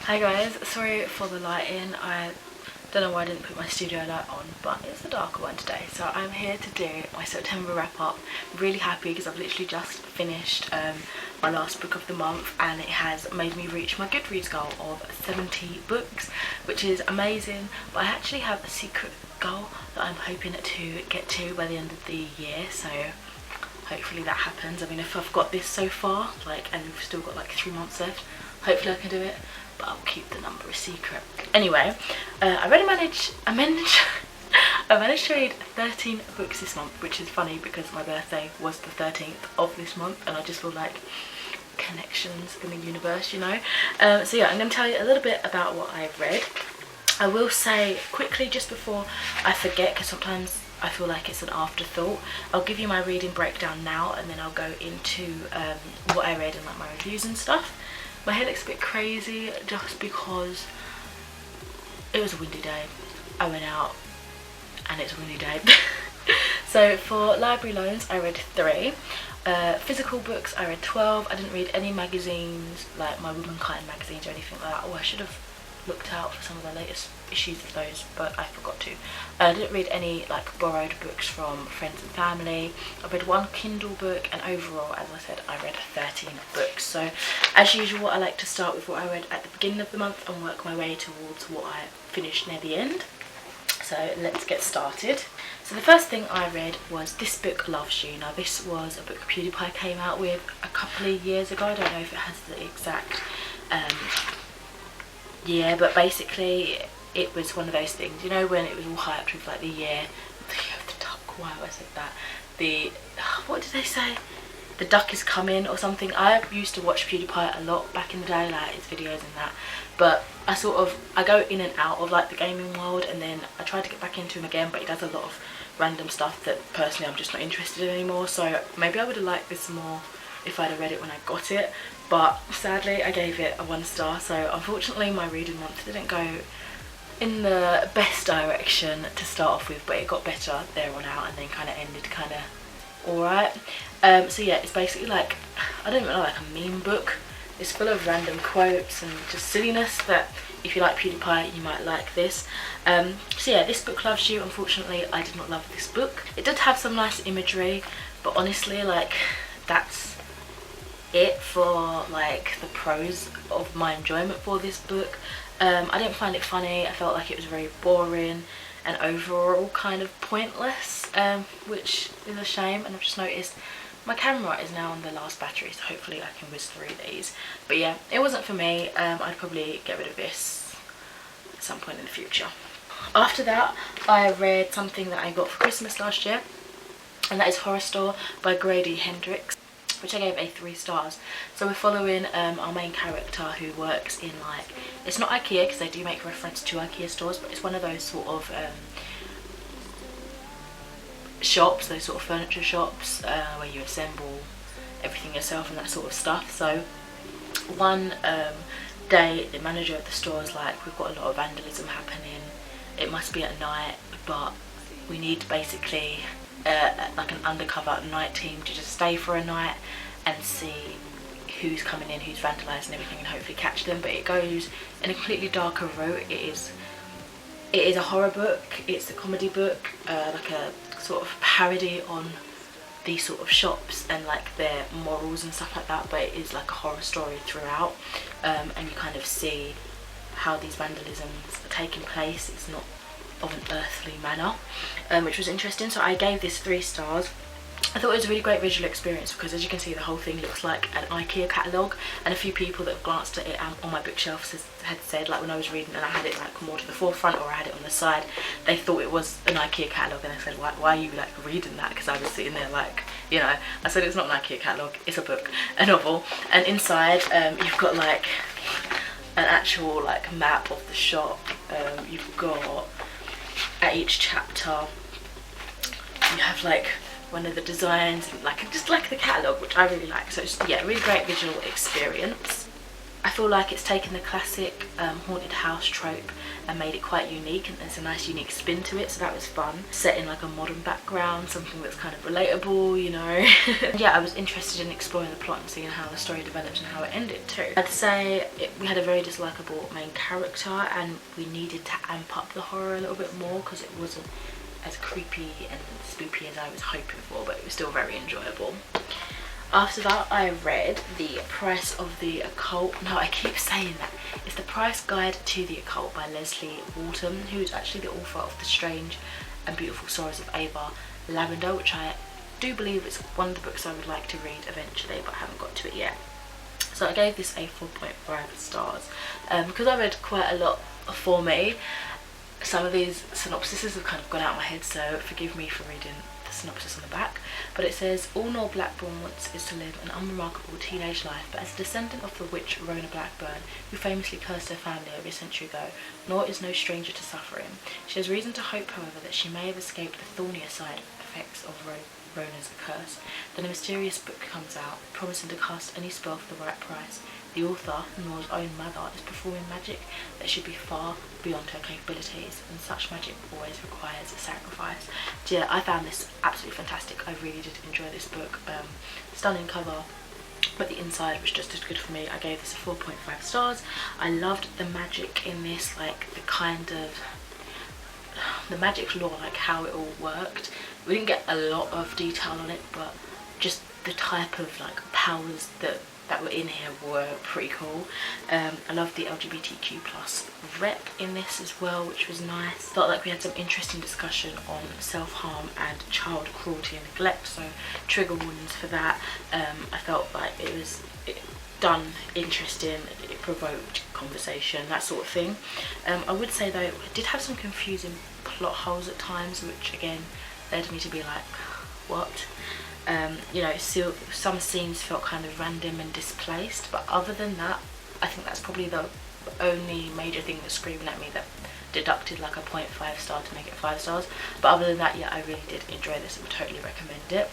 Hi guys, sorry for the lighting. I don't know why I didn't put my studio light on, but it's a darker one today. So I'm here to do my September wrap up. I'm really happy because I've literally just finished my last book of the month, and it has made me reach my Goodreads goal of 70 books, which is amazing. But I actually have a secret goal that I'm hoping to get to by the end of the year, so hopefully that happens. I mean, if I've got this so far, and we've still got like 3 months left, hopefully I can do it, but I'll keep the number a secret. Anyway, I managed to read 13 books this month, which is funny because my birthday was the 13th of this month, and I just feel like connections in the universe, you know. So yeah, I'm going to tell you a little bit about what I've read. I will say quickly, just before I forget, because sometimes I feel like it's an afterthought, I'll give you my reading breakdown now, and then I'll go into what I read and like my reviews and stuff. My hair looks a bit crazy just because it was a windy day. I went out and it's a windy day. So for library loans I read 3. Physical books I read 12. I didn't read any magazines, like my Womankind magazines or anything like that. Oh, I should have looked out for some of the latest issues of those, but I forgot to. I didn't read any like borrowed books from friends and family. I read 1 Kindle book, and overall, as I said, I read 13 books. So as usual, I like to start with what I read at the beginning of the month and work my way towards what I finished near the end. So let's get started. So the first thing I read was This Book Loves You. Now this was a book PewDiePie came out with a couple of years ago. I don't know if it has the exact yeah, but basically it was one of those things, you know, when it was all hyped with like the year of the duck. Why I said that? What did they say? The duck is coming or something. I used to watch PewDiePie a lot back in the day, like his videos and that, but I go in and out of like the gaming world, and then I tried to get back into him again, but he does a lot of random stuff that personally I'm just not interested in anymore. So maybe I would have liked this more if I'd have read it when I got it, but sadly I gave it a 1 star. So unfortunately my reading month didn't go in the best direction to start off with, but it got better there on out and then kind of ended kind of alright. So yeah, it's basically like, I don't even know, like a meme book. It's full of random quotes and just silliness that if you like PewDiePie you might like this. So yeah, This Book Loves You. Unfortunately I did not love this book. It did have some nice imagery, but honestly like that's it for like the pros of my enjoyment for this book. I didn't find it funny. I felt like it was very boring and overall kind of pointless, which is a shame. And I've just noticed my camera is now on the last battery, so hopefully I can whiz through these. But yeah, it wasn't for me. I'd probably get rid of this at some point in the future. After that I read something that I got for Christmas last year, and that is Horror Store by Grady Hendrix, which I gave a 3 stars. So we're following our main character who works in like, it's not IKEA because they do make reference to IKEA stores, but it's one of those sort of shops, those sort of furniture shops where you assemble everything yourself and that sort of stuff. So one day the manager of the store is like, we've got a lot of vandalism happening, it must be at night, but we need basically like an undercover night team to just stay for a night and see who's coming in, who's vandalising everything, and hopefully catch them. But it goes in a completely darker route. It is a horror book, it's a comedy book, like a sort of parody on these sort of shops and like their morals and stuff like that, but it is like a horror story throughout, and you kind of see how these vandalisms are taking place. It's not of an earthly manner, which was interesting. So I gave this 3 stars. I thought it was a really great visual experience because, as you can see, the whole thing looks like an IKEA catalogue, and a few people that have glanced at it on my bookshelf had said, like when I was reading and I had it like more to the forefront or I had it on the side, they thought it was an IKEA catalogue, and they said, why are you like reading that? Because I was sitting there like, you know, I said it's not an IKEA catalogue, it's a book, a novel. And inside you've got like an actual like map of the shop. You've got, at each chapter you have like one of the designs and like just like the catalogue, which I really like. So it's, yeah, really great visual experience. I feel like it's taken the classic haunted house trope and made it quite unique, and there's a nice unique spin to it, so that was fun. Set in like a modern background, something that's kind of relatable, you know. Yeah, I was interested in exploring the plot and seeing how the story developed and how it ended too. I'd say we had a very dislikable main character, and we needed to amp up the horror a little bit more because it wasn't as creepy and spooky as I was hoping for, but it was still very enjoyable. After that, I read The Price of the Occult. No, I keep saying that. It's The Price Guide to the Occult by Leslie Wharton, who's actually the author of The Strange and Beautiful Stories of Ava Lavender, which I do believe is one of the books I would like to read eventually, but I haven't got to it yet. So I gave this a 4.5 stars because I read quite a lot for me. Some of these synopsises have kind of gone out of my head, so forgive me for reading the synopsis on the back. But it says, all Noel Blackburn wants is to live an unremarkable teenage life, but as a descendant of the witch Rona Blackburn, who famously cursed her family over a century ago, Noel is no stranger to suffering. She has reason to hope, however, that she may have escaped the thornier side effects of Rona's curse. Then a mysterious book comes out, promising to cast any spell for the right price. The author, Noel's own mother, is performing magic that should be far beyond her capabilities, and such magic always requires a sacrifice. So yeah, I found this absolutely fantastic. I really did enjoy this book. Stunning cover, but the inside was just as good for me. I gave this a 4.5 stars. I loved the magic in this, like the kind of the magic lore, like how it all worked. We didn't get a lot of detail on it, but just the type of like powers that were in here were pretty cool. I loved the LGBTQ plus rep in this as well, which was nice. Felt like we had some interesting discussion on self-harm and child cruelty and neglect, so trigger warnings for that. I felt like it was done interesting, it provoked conversation, that sort of thing. I would say though, it did have some confusing plot holes at times, which again led me to be like, what? You know, so some scenes felt kind of random and displaced, but other than that, I think that's probably the only major thing that's screaming at me that deducted like a 0.5 star to make it 5 stars. But other than that, yeah, I really did enjoy this and would totally recommend it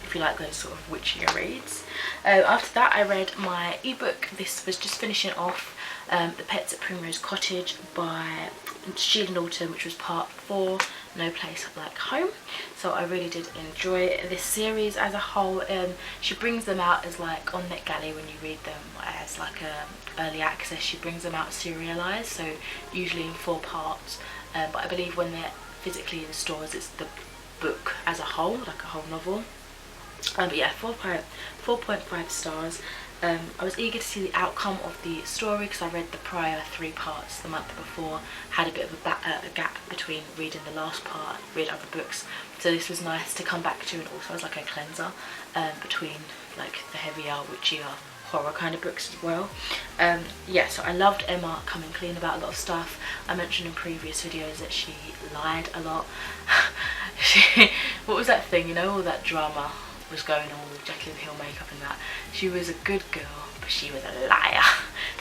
if you like those sort of witchier reads. After that, I read my ebook. This was just finishing off The Pets at Primrose Cottage by Shield & Autumn, which was part 4, No Place Like Home. So I really did enjoy this series as a whole. She brings them out as like on NetGalley when you read them as like a early access. She brings them out serialized, so usually in 4 parts. But I believe when they're physically in stores, it's the book as a whole, like a whole novel. But yeah, 4.5 stars. I was eager to see the outcome of the story because I read the prior 3 parts the month before, had a bit of a gap between reading the last part, read other books, so this was nice to come back to, and also as like a cleanser between like the heavier, witchier horror kind of books as well. Yeah, so I loved Emma coming clean about a lot of stuff. I mentioned in previous videos that she lied a lot. What was that thing, you know, all that drama was going on with Jacqueline Hill makeup and that. She was a good girl, but she was a liar.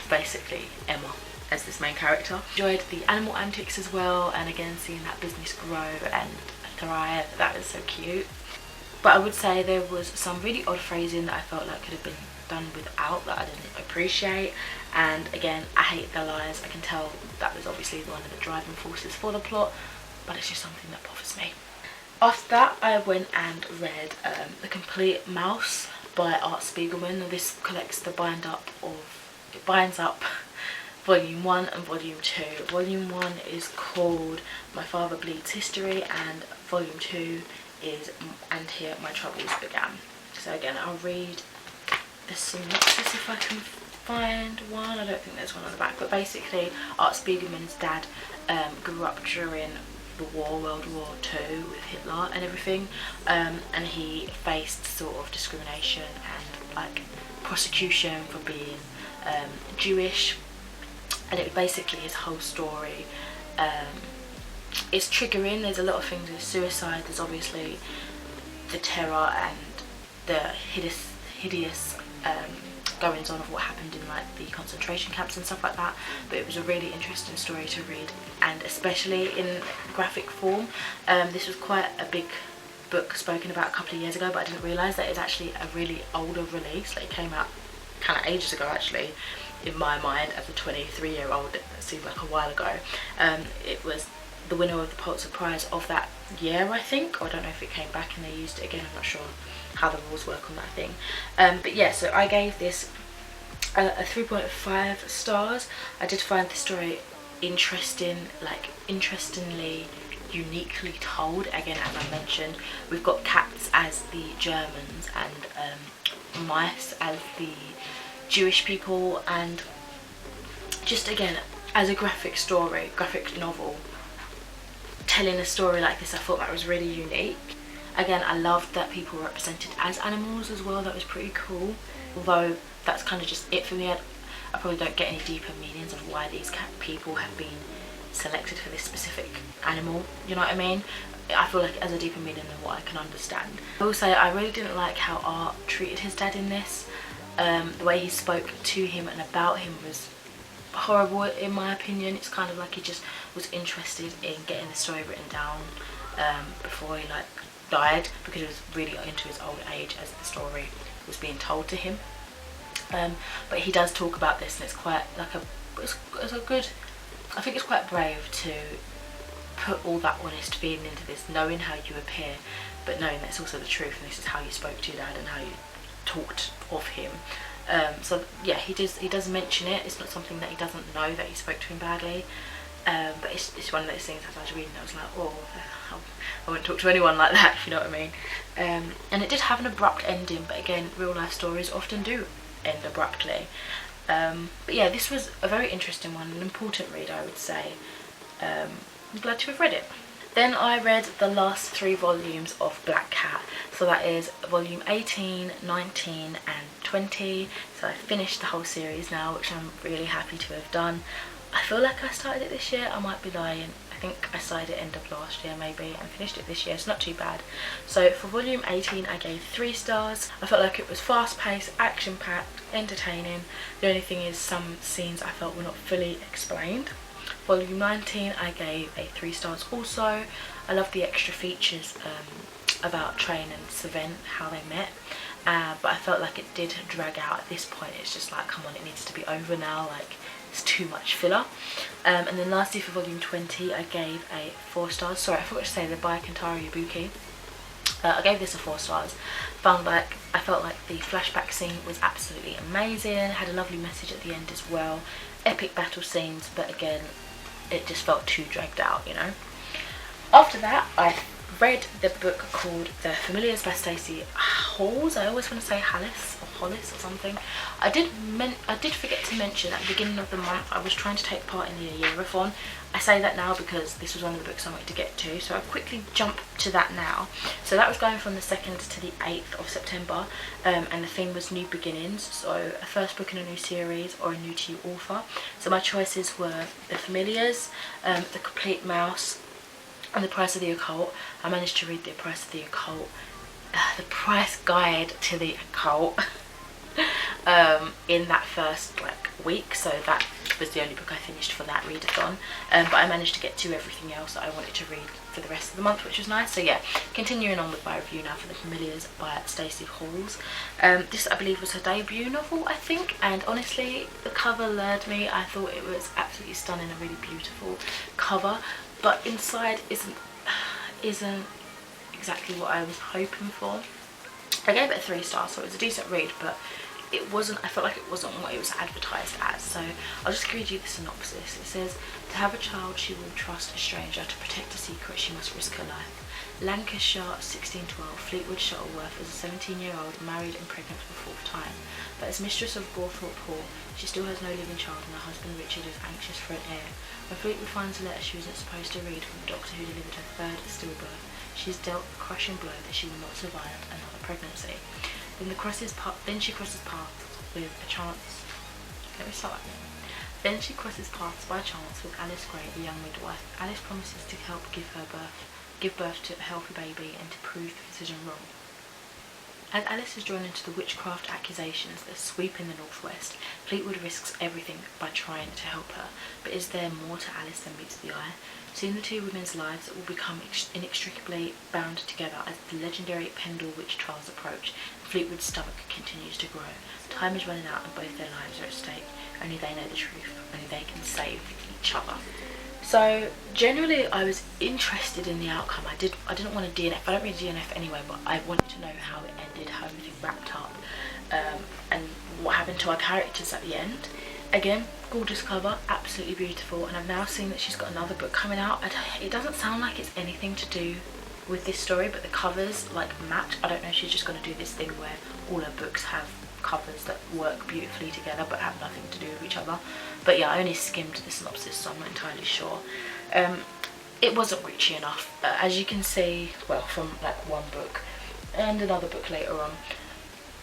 Basically Emma as this main character. Enjoyed the animal antics as well, and again seeing that business grow and thrive, that was so cute. But I would say there was some really odd phrasing that I felt like could have been done without, that I didn't appreciate. And again, I hate the lies. I can tell that was obviously one of the driving forces for the plot, but it's just something that bothers me. After that, I went and read The Complete Mouse by Art Spiegelman. Now, this collects the binds up Volume 1 and Volume 2. Volume 1 is called My Father Bleeds History, and Volume 2 is And Here My Troubles Began. So again, I'll read the synopsis if I can find one. I don't think there's one on the back, but basically Art Spiegelman's dad grew up during the war, World War II, with Hitler and everything, and he faced sort of discrimination and like prosecution for being Jewish, and it basically his whole story. It's triggering. There's a lot of things with suicide. There's obviously the terror and the hideous goings on of what happened in like the concentration camps and stuff like that, but it was a really interesting story to read, and especially in graphic form. This was quite a big book spoken about a couple of years ago, but I didn't realise that it's actually a really older release. Like, it came out kind of ages ago actually, in my mind as a 23-year-old. That seemed like a while ago. It was the winner of the Pulitzer Prize of that year, I think, or I don't know if it came back and they used it again. I'm not sure how the rules work on that thing. But yeah, so I gave this a 3.5 stars. I did find the story interesting, like interestingly uniquely told. Again, as I mentioned, we've got cats as the Germans and mice as the Jewish people, and just again, as a graphic novel, telling a story like this, I thought that was really unique. Again, I loved that people were represented as animals as well. That was pretty cool, although that's kind of just it for me. I probably don't get any deeper meanings of why these cat people have been selected for this specific animal, you know what I mean? I feel like it has a deeper meaning than what I can understand. I will say I really didn't like how Art treated his dad in this. The way he spoke to him and about him was horrible in my opinion. It's kind of like he just was interested in getting the story written down before he like died, because he was really into his old age as the story was being told to him. But he does talk about this, and it's quite like it's a good, I think it's quite brave to put all that honest feeling into this, knowing how you appear, but knowing that it's also the truth, and this is how you spoke to your dad and how you talked of him. So yeah, he does mention it. It's not something that he doesn't know, that he spoke to him badly. But it's one of those things, as I was reading, I was like, oh, I wouldn't talk to anyone like that, if you know what I mean. And it did have an abrupt ending, but again, real life stories often do end abruptly. But yeah, this was a very interesting one, an important read, I would say. I'm glad to have read it. Then I read the last 3 volumes of Black Cat. So that is volume 18, 19 and 20. So I finished the whole series now, which I'm really happy to have done. I feel like I started it this year, I might be lying. I think I started it end of last year maybe and finished it this year. It's not too bad. So for volume 18 I gave 3 stars. I felt like it was fast paced, action packed, entertaining. The only thing is some scenes I felt were not fully explained. Volume 19 I gave a 3 stars also. I love the extra features about Train and Savant, how they met. But I felt like it did drag out at this point. It's just like, come on, it needs to be over now. Like, it's too much filler. And then lastly for volume 20 I gave a 4 stars. Sorry, I forgot to say the by Kentaro Yabuki. I gave this a 4 stars. I felt like the flashback scene was absolutely amazing. Had a lovely message at the end as well. Epic battle scenes, but again, it just felt too dragged out, you know. After that, I read the book called The Familiars by Stacey Halls. I always want to say Hollis or something. I did forget to mention at the beginning of the month I was trying to take part in the year-a-thon. I say that now because this was one of the books I wanted to get to, so I'll quickly jump to that now. So that was going from the 2nd to the 8th of September, and the theme was New Beginnings, so a first book in a new series or a new to you author. So my choices were The Familiars, The Complete Mouse, and The Price of the Occult. I managed to read The Price of the Occult, the price guide to the occult, in that first week, so that was the only book I finished for that readathon. But I managed to get to everything else that I wanted to read for the rest of the month, which was nice. So yeah, continuing on with my review now for The Familiars by Stacey Halls. This I believe was her debut novel, I think, and honestly the cover lured me. I thought it was absolutely stunning, a really beautiful cover, but inside isn't exactly what I was hoping for. I gave it a 3 stars, so it was a decent read, but it wasn't, I felt like it wasn't what it was advertised as. So I'll just read you the synopsis. It says, to have a child she will trust a stranger, to protect a secret she must risk her life. Lancashire, 1612, Fleetwood Shuttleworth is a 17-year-old married and pregnant for the 4th time. But as mistress of Gawthorpe Hall, she still has no living child, and her husband Richard is anxious for an heir. When Fleetwood finds a letter she wasn't supposed to read from the doctor who delivered her 3rd stillbirth, she is dealt a crushing blow that she will not survive another pregnancy. Then she crosses paths with a chance. Let me start again. Then she crosses paths by chance with Alice Gray, the young midwife. Alice promises to help give birth to a healthy baby and to prove the decision wrong. As Alice is drawn into the witchcraft accusations that sweep in the northwest, Fleetwood risks everything by trying to help her. But is there more to Alice than meets the eye? Soon the two women's lives will become inextricably bound together as the legendary Pendle witch trials approach. Fleetwood's stomach continues to grow. Time is running out and both their lives are at stake. Only they know the truth. Only they can save each other. So generally I was interested in the outcome. I didn't want to DNF. I don't read DNF anyway, but I wanted to know how it ended, how everything wrapped up, and what happened to our characters at the end. Again, gorgeous cover, absolutely beautiful, and I've now seen that she's got another book coming out. It doesn't sound like it's anything to do with this story, but the covers like match. I don't know if she's just going to do this thing where all her books have covers that work beautifully together but have nothing to do with each other. But yeah, I only skimmed the synopsis, so I'm not entirely sure. It wasn't witchy enough, as you can see, well, from like one book and another book later on.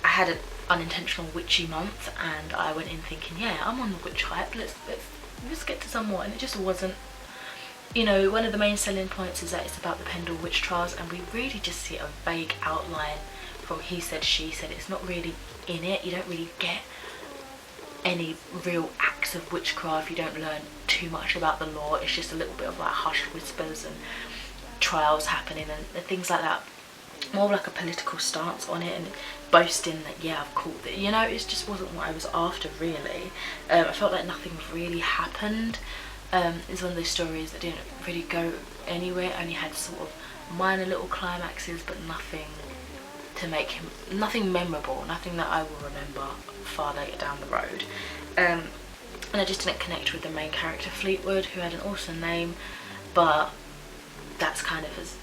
I had an unintentional witchy month and I went in thinking, yeah, I'm on the witch hype, let's get to some more, and it just wasn't. You know, one of the main selling points is that it's about the Pendle witch trials, and we really just see a vague outline from he said, she said. It's not really in it. You don't really get any real acts of witchcraft. You don't learn too much about the law. It's just a little bit of like hushed whispers and trials happening and things like that. More of like a political stance on it and boasting that, yeah, I've caught it. You know, it just wasn't what I was after, really. I felt like nothing really happened. It's one of those stories that didn't really go anywhere. Only had sort of minor little climaxes, but nothing to make him, nothing memorable, nothing that I will remember far later down the road. And I just didn't connect with the main character Fleetwood, who had an awesome name, but that's kind of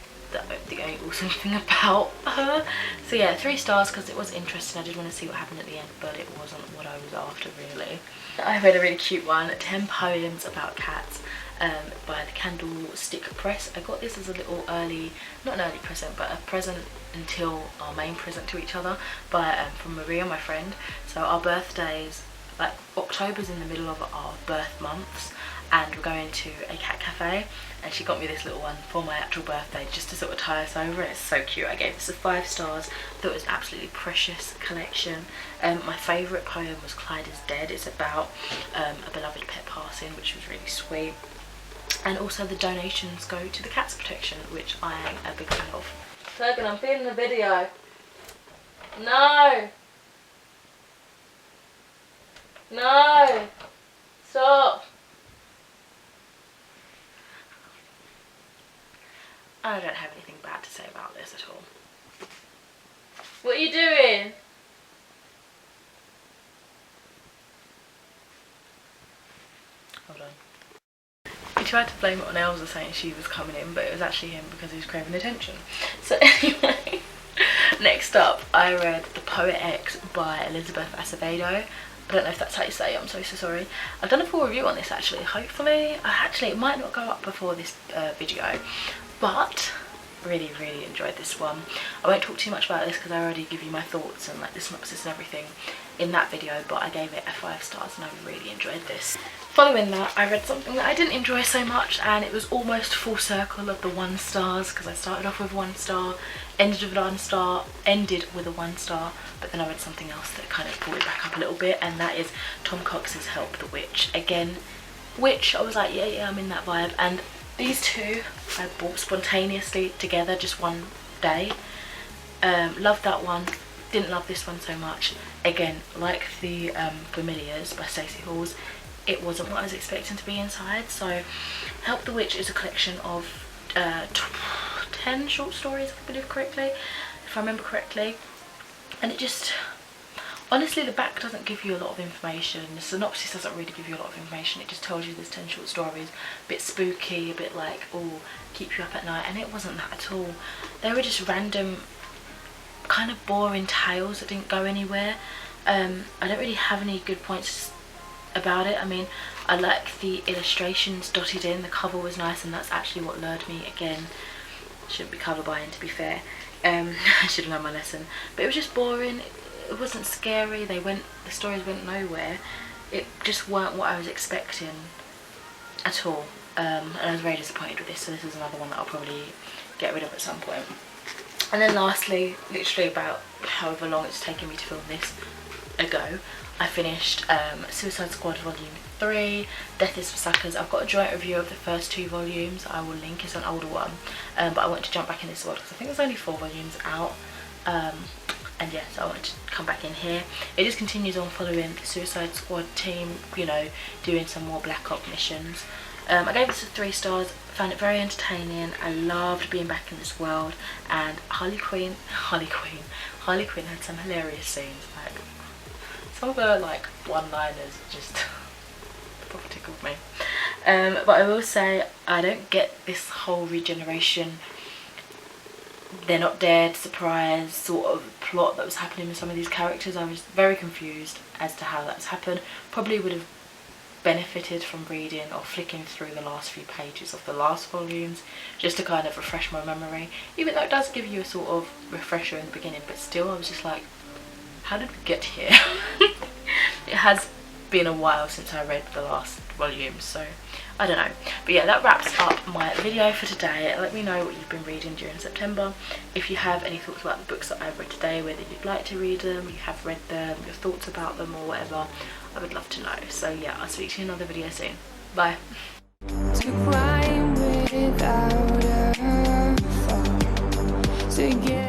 the only awesome thing about her. So yeah, 3 stars because it was interesting. I did want to see what happened at the end, but it wasn't what I was after, really. I read a really cute one, 10 Poems About Cats, by the Candlestick Press. I got this as a little early, not an early present, but a present until our main present to each other from Maria, my friend. So our birthdays, like October's in the middle of our birth months, and we're going to a cat cafe, and she got me this little one for my actual birthday just to sort of tie us over. It's so cute. I gave this a 5 stars. Thought it was an absolutely precious collection. My favourite poem was Clyde is Dead. It's about a beloved pet passing, which was really sweet. And also the donations go to the Cats Protection, which I am a big fan of. Logan, I'm feeling the video. No! No! Stop! I don't have anything bad to say about this at all. What are you doing? Hold on. He tried to blame it on Elsa, saying she was coming in, but it was actually him because he was craving attention. So anyway, next up I read The Poet X by Elizabeth Acevedo. I don't know if that's how you say it, I'm so sorry. I've done a full review on this actually, hopefully. Actually, it might not go up before this video, but really enjoyed this one. I won't talk too much about this because I already give you my thoughts and like the synopsis and everything in that video, but I gave it a 5 stars and I really enjoyed this. Following that, I read something that I didn't enjoy so much, and it was almost full circle of the 1 stars because I started off with 1 star, ended with 1 star, but then I read something else that kind of brought it back up a little bit, and that is Tom Cox's Help the Witch. Again, Witch, I was like, yeah, I'm in that vibe, and these two I bought spontaneously together just one day. Loved that one, didn't love this one so much. Again, like the Familiars by Stacey Halls, it wasn't what I was expecting to be inside. So Help the Witch is a collection of 10 short stories, I believe correctly, if I remember correctly. And it just, honestly, the back doesn't give you a lot of information. The synopsis doesn't really give you a lot of information. It just tells you there's 10 short stories, a bit spooky, a bit like, oh, keep you up at night, and it wasn't that at all. They were just random, kind of boring tales that didn't go anywhere. I don't really have any good points about it. I mean, I like the illustrations dotted in, the cover was nice, and that's actually what lured me. Again, shouldn't be cover buying, to be fair. I should have known my lesson, but it was just boring. It wasn't scary. The stories went nowhere. It just weren't what I was expecting at all, and I was very disappointed with this. So this is another one that I'll probably get rid of at some point. And then lastly, literally about however long it's taken me to film this ago, I finished Suicide Squad Volume 3, Death is for Suckers. I've got a joint review of the first 2 volumes. I will link, it's an older one, but I wanted to jump back in this one because I think there's only 4 volumes out. And yeah, so I wanted to come back in here. It just continues on following the Suicide Squad team, you know, doing some more Black Ops missions. I gave this a 3 stars, found it very entertaining. I loved being back in this world, and Harley Quinn had some hilarious scenes. Like, some of her like one-liners just proper tickled me. But I will say, I don't get this whole regeneration, they're not dead, surprise sort of plot that was happening with some of these characters. I was very confused as to how that's happened. Probably would have benefited from reading or flicking through the last few pages of the last volumes just to kind of refresh my memory, even though it does give you a sort of refresher in the beginning, but still I was just like, how did we get here? It has been a while since I read the last volume, so I don't know. But yeah, that wraps up my video for today. Let me know what you've been reading during September. If you have any thoughts about the books that I've read today, whether you'd like to read them, you have read them, your thoughts about them or whatever, I would love to know. So yeah, I'll speak to you in another video soon. Bye. To climb without a fall, to get